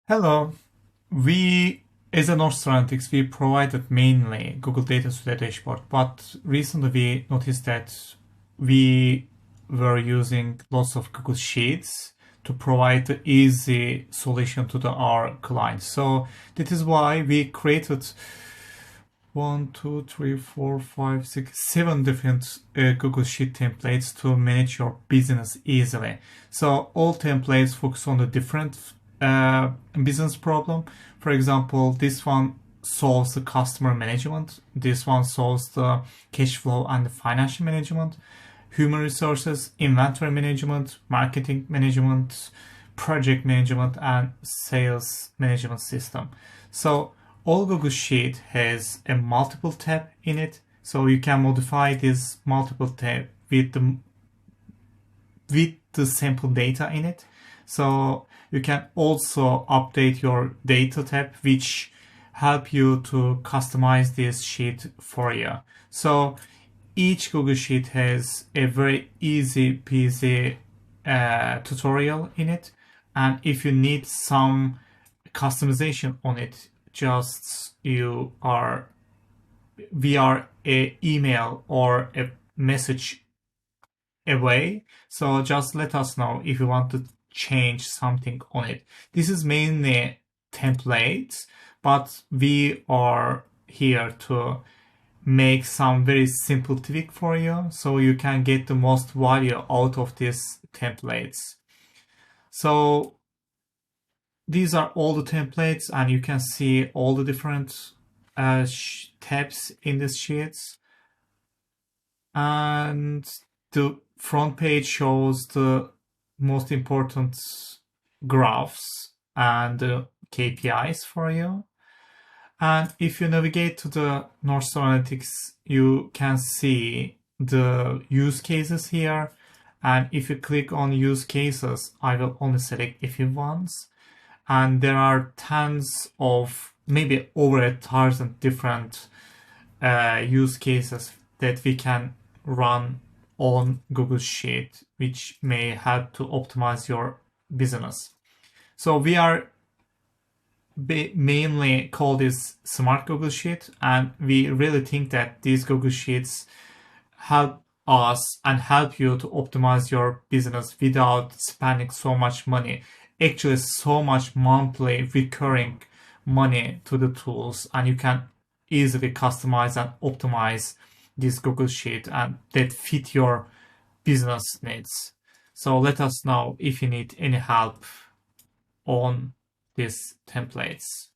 Hello. We, as a North Analytics, we provided mainly Google Data Studio dashboard, but recently we noticed that we were using lots of Google Sheets to provide the easy solution to our clients. So that is why we created 7 different Google Sheet templates to manage your business easily. So all templates focus on the different business problem. For example, this one solves the customer management. This one solves the cash flow and the financial management, human resources, inventory management, marketing management, project management, and sales management system. So all Google Sheet has a multiple tab in it, so you can modify this multiple tab with the sample data in it. So you can also update your data tab, which help you to customize this sheet for you. So each Google Sheet has a very easy peasy tutorial in it, and if you need some customization on it, just we are a email or a message away. So just let us know if you want to change something on it. This is mainly templates, but we are here to make some very simple tweak for you so you can get the most value out of these templates. So these are all the templates, and you can see all the different tabs in these sheets. And the front page shows the most important graphs and KPIs for you. And if you navigate to the North Analytics, you can see the use cases here. And if you click on use cases, I will only select a few ones. And there are tons of, maybe over 1,000 different use cases that we can run on Google Sheet, which may help to optimize your business. So we are mainly call this Smart Google Sheet, and we really think that these Google Sheets help us and help you to optimize your business without spending so much money. Actually, so much monthly recurring money to the tools, and you can easily customize and optimize this Google Sheet and that fit your business needs. So let us know if you need any help on these templates.